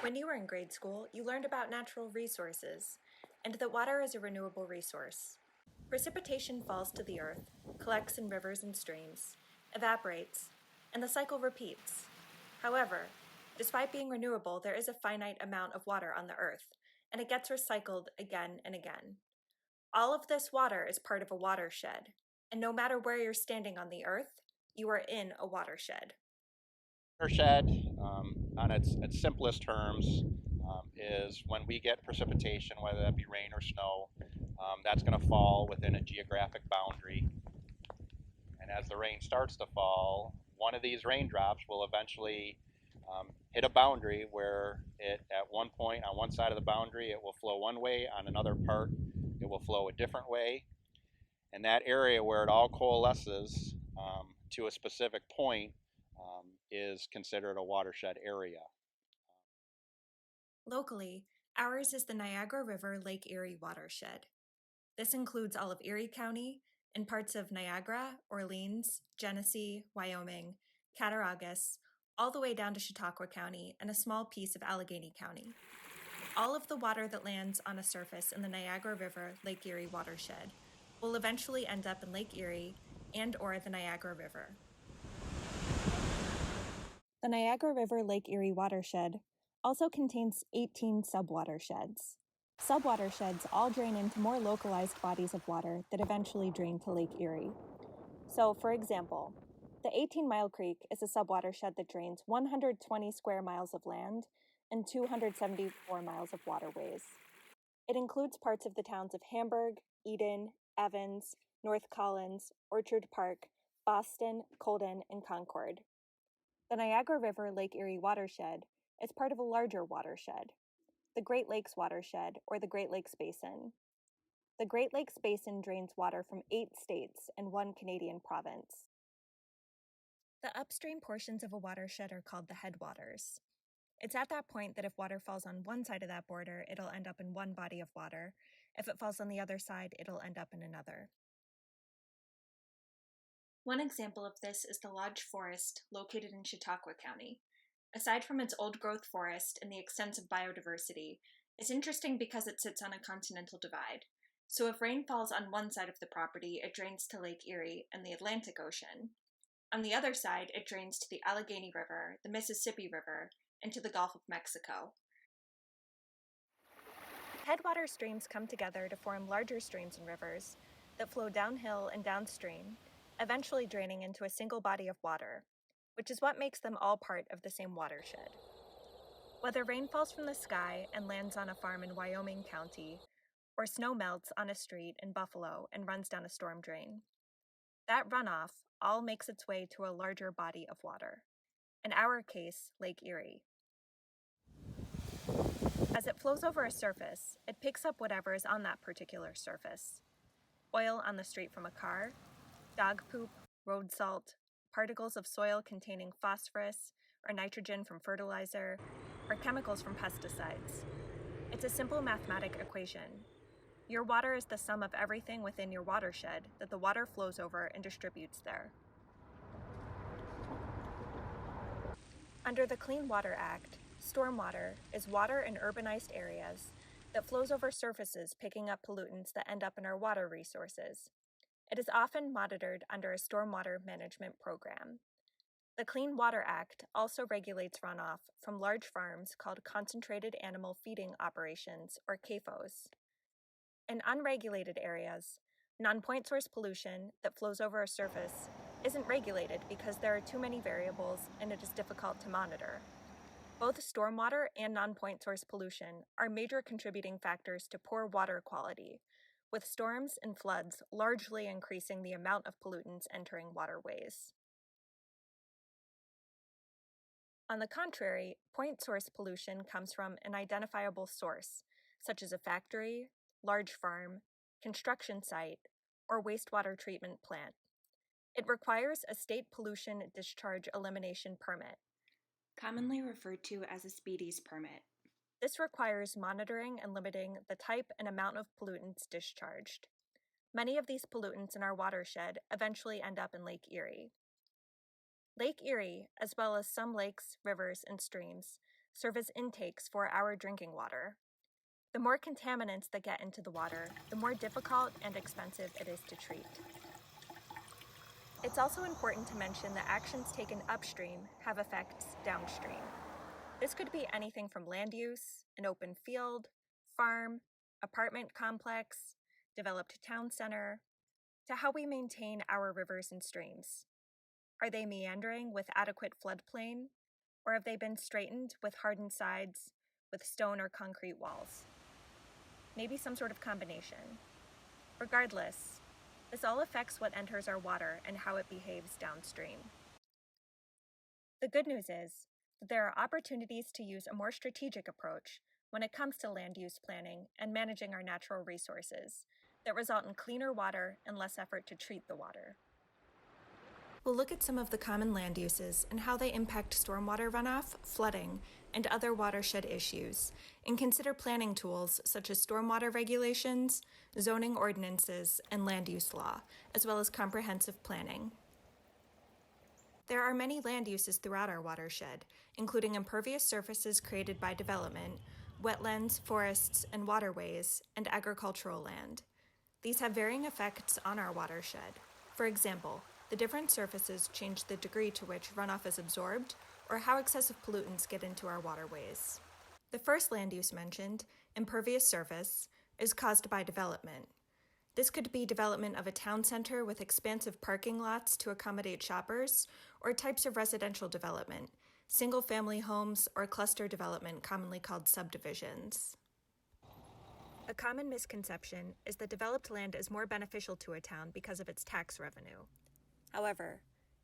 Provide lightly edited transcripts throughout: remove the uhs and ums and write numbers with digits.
When you were in grade school, you learned about natural resources and that water is a renewable resource. Precipitation falls to the earth, collects in rivers and streams, evaporates, and the cycle repeats. However, despite being renewable, there is a finite amount of water on the earth, and it gets recycled again and again. All of this water is part of a watershed, and no matter where you're standing on the earth, you are in a watershed. Watershed, on its simplest terms, is when we get precipitation, whether that be rain or snow, that's going to fall within a geographic boundary. And as the rain starts to fall, one of these raindrops will eventually hit a boundary where it, at one point on one side of the boundary, it will flow one way, on another part, it will flow a different way. And that area where it all coalesces to a specific point is considered a watershed area. Locally, ours is the Niagara River Lake Erie watershed. This includes all of Erie County and parts of Niagara, Orleans, Genesee, Wyoming, Cattaraugus, all the way down to Chautauqua County and a small piece of Allegheny County. All of the water that lands on a surface in the Niagara River Lake Erie watershed will eventually end up in Lake Erie and/or the Niagara River. The Niagara River Lake Erie watershed also contains 18 subwatersheds. Subwatersheds all drain into more localized bodies of water that eventually drain to Lake Erie. So, for example, the 18-Mile Creek is a subwatershed that drains 120 square miles of land and 274 miles of waterways. It includes parts of the towns of Hamburg, Eden, Evans, North Collins, Orchard Park, Boston, Colden, and Concord. The Niagara River Lake Erie watershed is part of a larger watershed, the Great Lakes Watershed, or the Great Lakes Basin. The Great Lakes Basin drains water from 8 states and 1 Canadian province. The upstream portions of a watershed are called the headwaters. It's at that point that if water falls on one side of that border, it'll end up in one body of water. If it falls on the other side, it'll end up in another. One example of this is the Lodge Forest, located in Chautauqua County. Aside from its old-growth forest and the extensive biodiversity, it's interesting because it sits on a continental divide. So if rain falls on one side of the property, it drains to Lake Erie and the Atlantic Ocean. On the other side, it drains to the Allegheny River, the Mississippi River, and to the Gulf of Mexico. Headwater streams come together to form larger streams and rivers that flow downhill and downstream, eventually draining into a single body of water, which is what makes them all part of the same watershed. Whether rain falls from the sky and lands on a farm in Wyoming County, or snow melts on a street in Buffalo and runs down a storm drain, that runoff all makes its way to a larger body of water, in our case, Lake Erie. As it flows over a surface, it picks up whatever is on that particular surface. Oil on the street from a car, dog poop, road salt, particles of soil containing phosphorus or nitrogen from fertilizer, or chemicals from pesticides. It's a simple mathematic equation. Your water is the sum of everything within your watershed that the water flows over and distributes there. Under the Clean Water Act, stormwater is water in urbanized areas that flows over surfaces picking up pollutants that end up in our water resources. It is often monitored under a stormwater management program. The Clean Water Act also regulates runoff from large farms called Concentrated Animal Feeding Operations, or CAFOs. In unregulated areas, non-point source pollution that flows over a surface isn't regulated because there are too many variables and it is difficult to monitor. Both stormwater and non-point source pollution are major contributing factors to poor water quality, with storms and floods largely increasing the amount of pollutants entering waterways. On the contrary, point source pollution comes from an identifiable source, such as a factory, large farm, construction site, or wastewater treatment plant. It requires a state pollution discharge elimination permit, commonly referred to as a SPDIES permit. This requires monitoring and limiting the type and amount of pollutants discharged. Many of these pollutants in our watershed eventually end up in Lake Erie. Lake Erie, as well as some lakes, rivers, and streams, serve as intakes for our drinking water. The more contaminants that get into the water, the more difficult and expensive it is to treat. It's also important to mention that actions taken upstream have effects downstream. This could be anything from land use, an open field, farm, apartment complex, developed town center, to how we maintain our rivers and streams. Are they meandering with adequate floodplain, or have they been straightened with hardened sides, with stone or concrete walls? Maybe some sort of combination. Regardless, this all affects what enters our water and how it behaves downstream. The good news is that there are opportunities to use a more strategic approach when it comes to land use planning and managing our natural resources that result in cleaner water and less effort to treat the water. We'll look at some of the common land uses and how they impact stormwater runoff, flooding, and other watershed issues, and consider planning tools such as stormwater regulations, zoning ordinances, and land use law, as well as comprehensive planning. There are many land uses throughout our watershed, including impervious surfaces created by development, wetlands, forests, and waterways, and agricultural land. These have varying effects on our watershed. For example, the different surfaces change the degree to which runoff is absorbed or how excessive pollutants get into our waterways. The first land use mentioned, impervious surface, is caused by development. This could be development of a town center with expansive parking lots to accommodate shoppers, or types of residential development, single-family homes or cluster development commonly called subdivisions. A common misconception is that developed land is more beneficial to a town because of its tax revenue. However,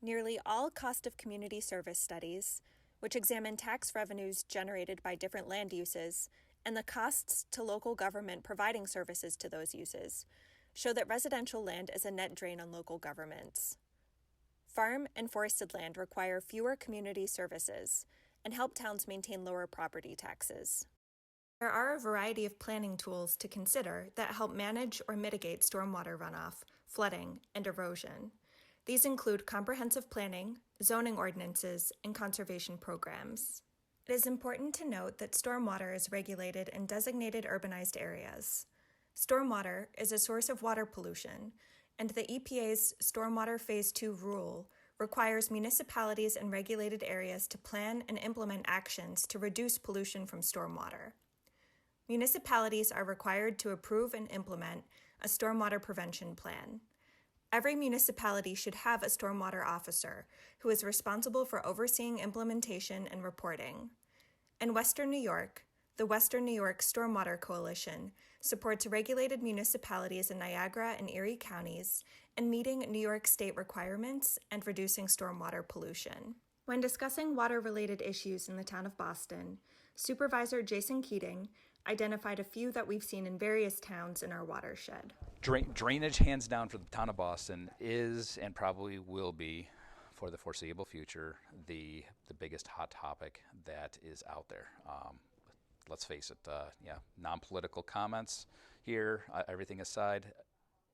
nearly all cost of community service studies, which examine tax revenues generated by different land uses and the costs to local government providing services to those uses, show that residential land is a net drain on local governments. Farm and forested land require fewer community services and help towns maintain lower property taxes. There are a variety of planning tools to consider that help manage or mitigate stormwater runoff, flooding, and erosion. These include comprehensive planning, zoning ordinances, and conservation programs. It is important to note that stormwater is regulated in designated urbanized areas. Stormwater is a source of water pollution, and the EPA's Stormwater Phase 2 rule requires municipalities and regulated areas to plan and implement actions to reduce pollution from stormwater. Municipalities are required to approve and implement a stormwater prevention plan. Every municipality should have a stormwater officer who is responsible for overseeing implementation and reporting. In Western New York, the Western New York Stormwater Coalition supports regulated municipalities in Niagara and Erie counties in meeting New York State requirements and reducing stormwater pollution. When discussing water-related issues in the town of Boston, Supervisor Jason Keating identified a few that we've seen in various towns in our watershed. Drainage, hands down, for the town of Boston is and probably will be, for the foreseeable future, the biggest hot topic that is out there. Let's face it, non-political comments here, everything aside,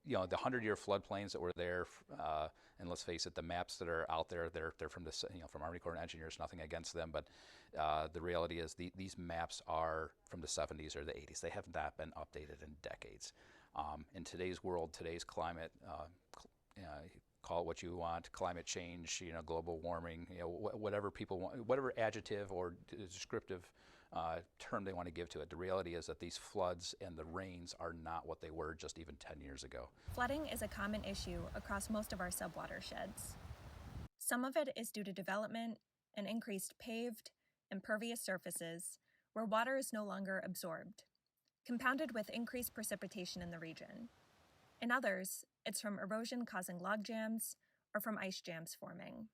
the 100-year floodplains that were there, and let's face it, the maps that are out there, they're from the from Army Corps of Engineers. Nothing against them, but the reality is these maps are from the 70s or the 80s. They have not been updated in decades. In today's world, today's climate, call it what you want, climate change, global warming, whatever people want, whatever adjective or descriptive term they want to give to it. The reality is that these floods and the rains are not what they were just even 10 years ago. Flooding is a common issue across most of our subwatersheds. Some of it is due to development and increased paved, impervious surfaces where water is no longer absorbed, compounded with increased precipitation in the region. In others, it's from erosion causing log jams or from ice jams forming.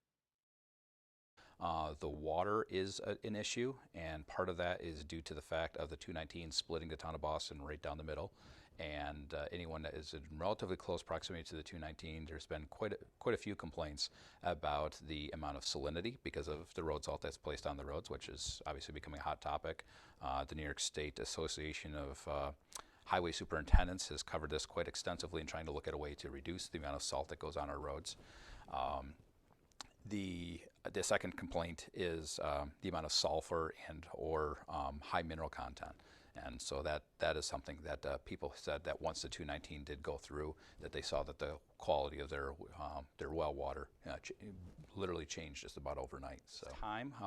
The water is an issue, and part of that is due to the fact of the 219 splitting the town of Boston right down the middle. And anyone that is in relatively close proximity to the 219, there's been quite a few complaints about the amount of salinity because of the road salt that's placed on the roads, which is obviously becoming a hot topic. The New York State Association of Highway Superintendents has covered this quite extensively in trying to look at a way to reduce the amount of salt that goes on our roads. The second complaint is the amount of sulfur and or high mineral content. And so that is something that people said that once the 219 did go through, that they saw that the quality of their well water literally changed just about overnight. So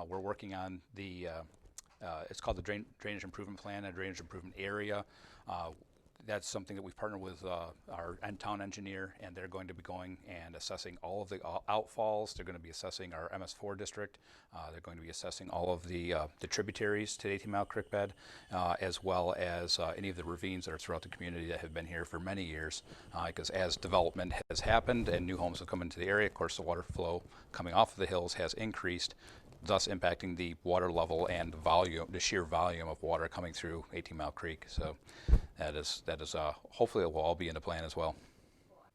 we're working on the it's called the Drainage Improvement Plan and Drainage Improvement Area. That's something that we've partnered with our town engineer, and they're going to be going and assessing all of the outfalls. They're going to be assessing our MS4 district. They're going to be assessing all of the tributaries to the 18-mile creek bed, as well as any of the ravines that are throughout the community that have been here for many years. Because as development has happened and new homes have come into the area, of course, the water flow coming off of the hills has increased, thus impacting the water level and volume, the sheer volume of water coming through 18-Mile Creek. So that is hopefully it will all be in the plan as well.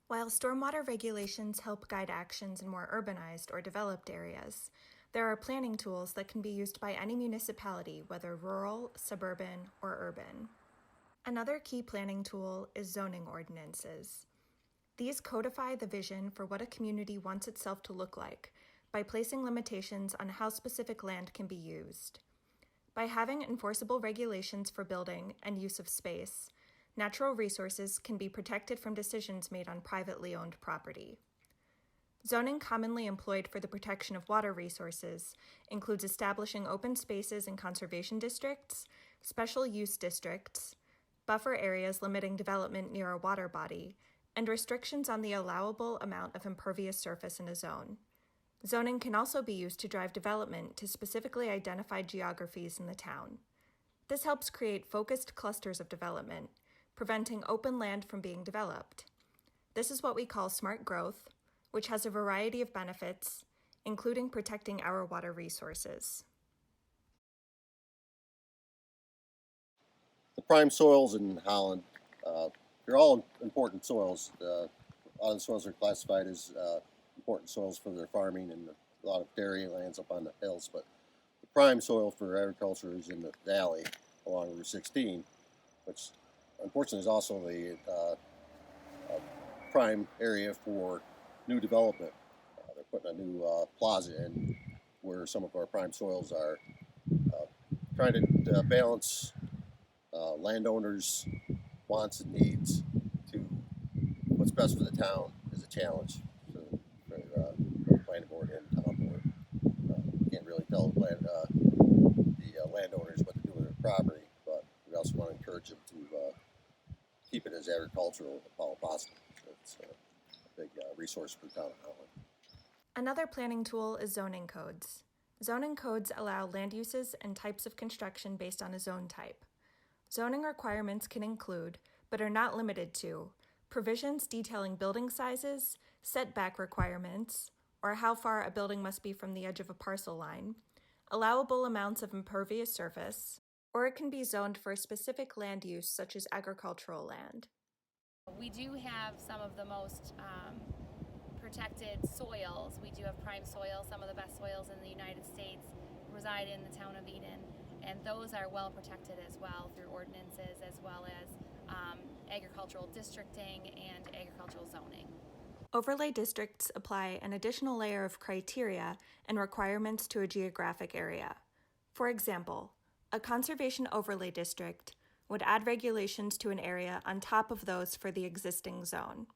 While stormwater regulations help guide actions in more urbanized or developed areas, there are planning tools that can be used by any municipality, whether rural, suburban, or urban. Another key planning tool is zoning ordinances. These codify the vision for what a community wants itself to look like by placing limitations on how specific land can be used. By having enforceable regulations for building and use of space, natural resources can be protected from decisions made on privately owned property. Zoning commonly employed for the protection of water resources includes establishing open spaces in conservation districts, special use districts, buffer areas limiting development near a water body, and restrictions on the allowable amount of impervious surface in a zone. Zoning can also be used to drive development to specifically identified geographies in the town. This helps create focused clusters of development, preventing open land from being developed. This is what we call smart growth, which has a variety of benefits, including protecting our water resources. The prime soils in Holland, they're all important soils. A lot of the soils are classified as important soils for their farming, and a lot of dairy lands up on the hills, but the prime soil for agriculture is in the valley along Route 16, which unfortunately is also the prime area for new development. They're putting a new plaza in where some of our prime soils are. Trying to balance landowners' wants and needs to what's best for the town is a challenge. So for planning board and town board, can't really tell the landowners what to do with their property, but we also want to encourage them to keep it as agricultural as possible. So it's a big resource for town of Holland. Another planning tool is zoning codes. Zoning codes allow land uses and types of construction based on a zone type. Zoning requirements can include, but are not limited to, provisions detailing building sizes, setback requirements, or how far a building must be from the edge of a parcel line, allowable amounts of impervious surface, or it can be zoned for a specific land use such as agricultural land. We do have some of the most protected soils. We do have prime soil. Some of the best soils in the United States reside in the town of Eden, and those are well protected as well through ordinances, as well as agricultural districting and agricultural zoning. Overlay districts apply an additional layer of criteria and requirements to a geographic area. For example, a conservation overlay district would add regulations to an area on top of those for the existing zone.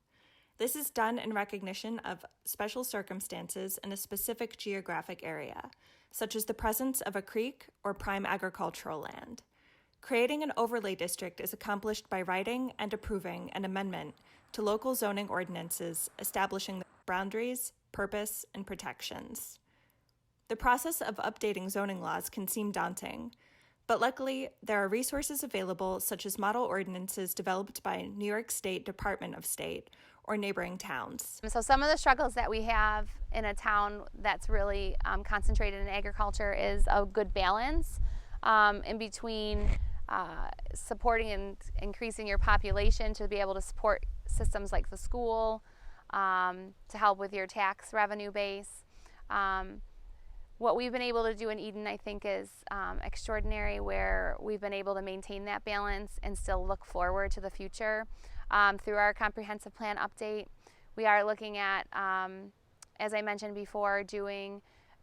This is done in recognition of special circumstances in a specific geographic area, such as the presence of a creek or prime agricultural land. Creating an overlay district is accomplished by writing and approving an amendment to local zoning ordinances establishing the boundaries, purpose, and protections. The process of updating zoning laws can seem daunting, but luckily there are resources available such as model ordinances developed by New York State Department of State or neighboring towns. So some of the struggles that we have in a town that's really concentrated in agriculture is a good balance in between supporting and increasing your population to be able to support systems like the school, to help with your tax revenue base. What we've been able to do in Eden, I think, is extraordinary, where we've been able to maintain that balance and still look forward to the future. Through our comprehensive plan update, we are looking at as I mentioned before,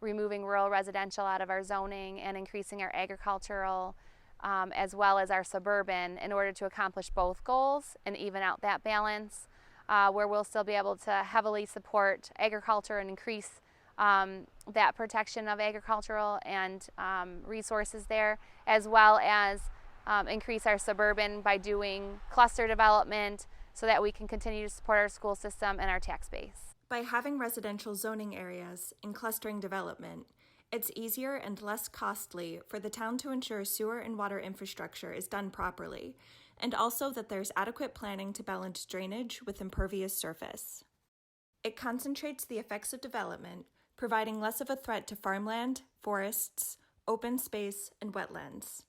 removing rural residential out of our zoning and increasing our agricultural as well as our suburban in order to accomplish both goals and even out that balance, where we'll still be able to heavily support agriculture and increase that protection of agricultural and resources there, as well as increase our suburban by doing cluster development so that we can continue to support our school system and our tax base. By having residential zoning areas and clustering development, it's easier and less costly for the town to ensure sewer and water infrastructure is done properly, and also that there's adequate planning to balance drainage with impervious surface. It concentrates the effects of development, providing less of a threat to farmland, forests, open space, and wetlands.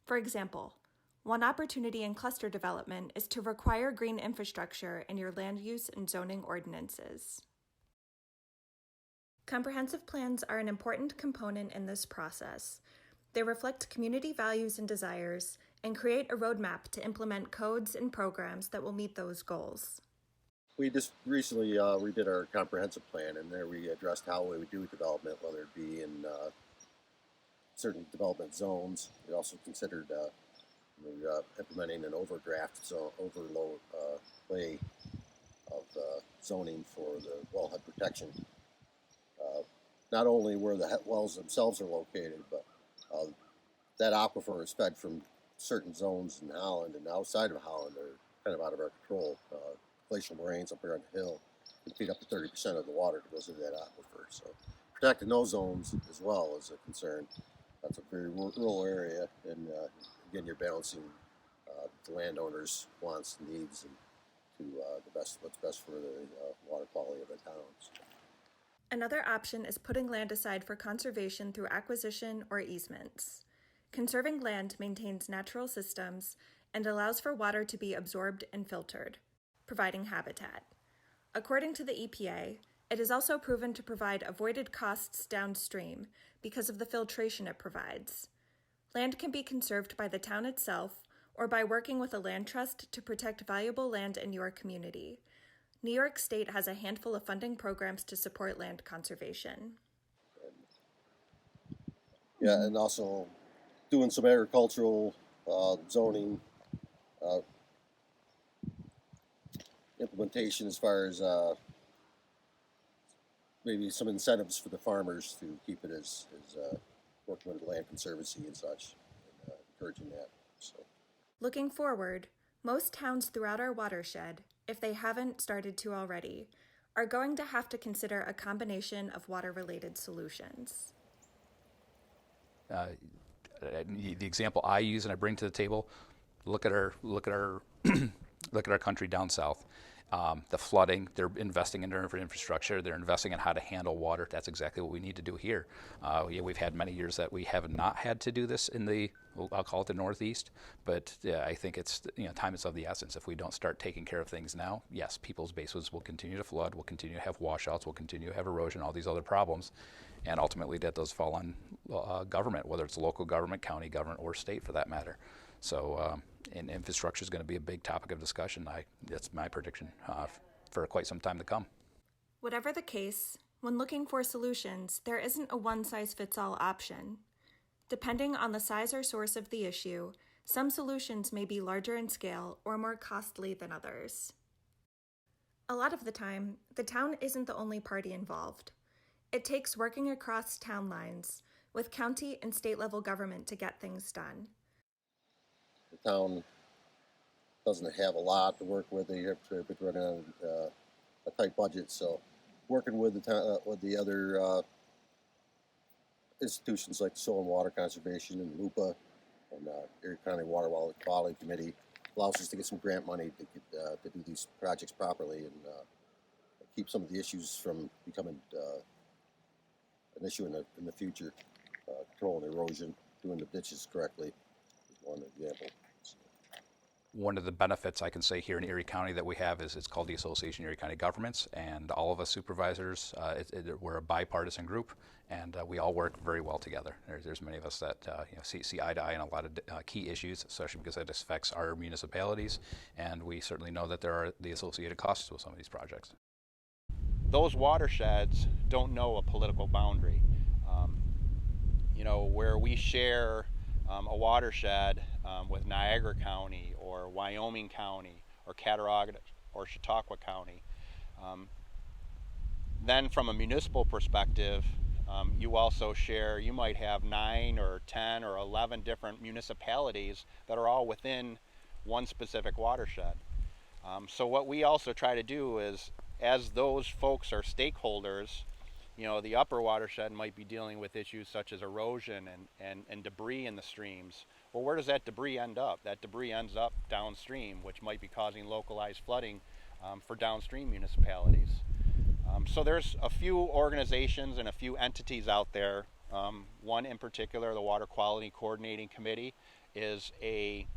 For example, one opportunity in cluster development is to require green infrastructure in your land use and zoning ordinances. Comprehensive plans are an important component in this process. They reflect community values and desires and create a roadmap to implement codes and programs that will meet those goals. We just recently redid our comprehensive plan, and there we addressed how we would do development, whether it be in certain development zones. We also considered implementing an overdraft, so overlay of zoning for the wellhead protection. Not only where the wells themselves are located, but that aquifer is fed from certain zones in Holland, and outside of Holland are kind of out of our control. Glacial moraines up here on the hill can feed up to 30% of the water that goes into that aquifer. So protecting those zones as well is a concern. That's a very rural area, and again, you're balancing the landowners' wants and needs and to what's best for the water quality of the towns. Another option is putting land aside for conservation through acquisition or easements. Conserving land maintains natural systems and allows for water to be absorbed and filtered, providing habitat. According to the EPA, it is also proven to provide avoided costs downstream because of the filtration it provides. Land can be conserved by the town itself or by working with a land trust to protect valuable land in your community. New York State has a handful of funding programs to support land conservation. Yeah, and also doing some agricultural zoning implementation as far as maybe some incentives for the farmers to keep it as working with the Land Conservancy and such, and encouraging that. So. Looking forward, most towns throughout our watershed, if they haven't started to already, are going to have to consider a combination of water-related solutions. The example I use and I bring to the table, look at our look at our country down south. The flooding, they're investing in their infrastructure, they're investing in how to handle water. That's exactly what we need to do here. We've had many years that we have not had to do this in I'll call it the Northeast, but I think it's, time is of the essence. If we don't start taking care of things now, yes, people's basements will continue to flood, we'll continue to have washouts, we'll continue to have erosion, all these other problems, and ultimately that does fall on government, whether it's local government, county government, or state for that matter. So, and infrastructure is going to be a big topic of discussion. That's my prediction for quite some time to come. Whatever the case, when looking for solutions, there isn't a one-size-fits-all option. Depending on the size or source of the issue, some solutions may be larger in scale or more costly than others. A lot of the time, the town isn't the only party involved. It takes working across town lines with county and state level government to get things done. The town doesn't have a lot to work with. They have to be running on a tight budget, so working with the town, with the other institutions like the Soil and Water Conservation and LUPA and Erie County Water Quality Committee allows us to get some grant money to do these projects properly and keep some of the issues from becoming an issue in the future. Controlling erosion, doing the ditches correctly is one example. One of the benefits I can say here in Erie County that we have is it's called the Association of Erie County Governments, and all of us supervisors, we're a bipartisan group, and we all work very well together. There's many of us that see eye to eye on a lot of key issues, especially because it affects our municipalities, and we certainly know that there are the associated costs with some of these projects. those watersheds don't know a political boundary. Where we share a watershed with Niagara County or Wyoming County or Cattaraugus or Chautauqua County, then from a municipal perspective, you might have 9 or 10 or 11 different municipalities that are all within one specific watershed. So what we also try to do is, as those folks are stakeholders, the upper watershed might be dealing with issues such as erosion and debris in the streams. Well, where does that debris end up? That debris ends up downstream, which might be causing localized flooding for downstream municipalities. So there's a few organizations and a few entities out there. One in particular, the Water Quality Coordinating Committee, is a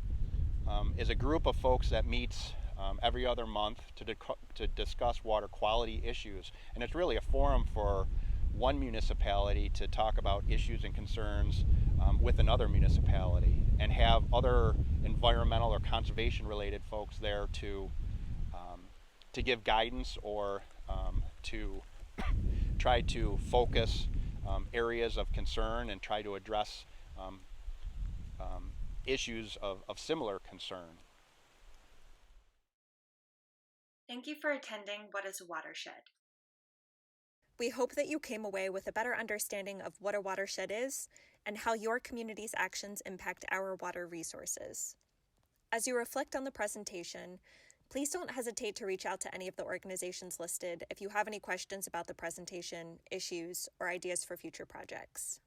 group of folks that meets every other month to discuss water quality issues. And it's really a forum for one municipality to talk about issues and concerns with another municipality, and have other environmental or conservation related folks there to give guidance or to try to focus areas of concern and try to address issues of similar concern. Thank you for attending What is a Watershed? We hope that you came away with a better understanding of what a watershed is and how your community's actions impact our water resources. As you reflect on the presentation, please don't hesitate to reach out to any of the organizations listed if you have any questions about the presentation, issues, or ideas for future projects.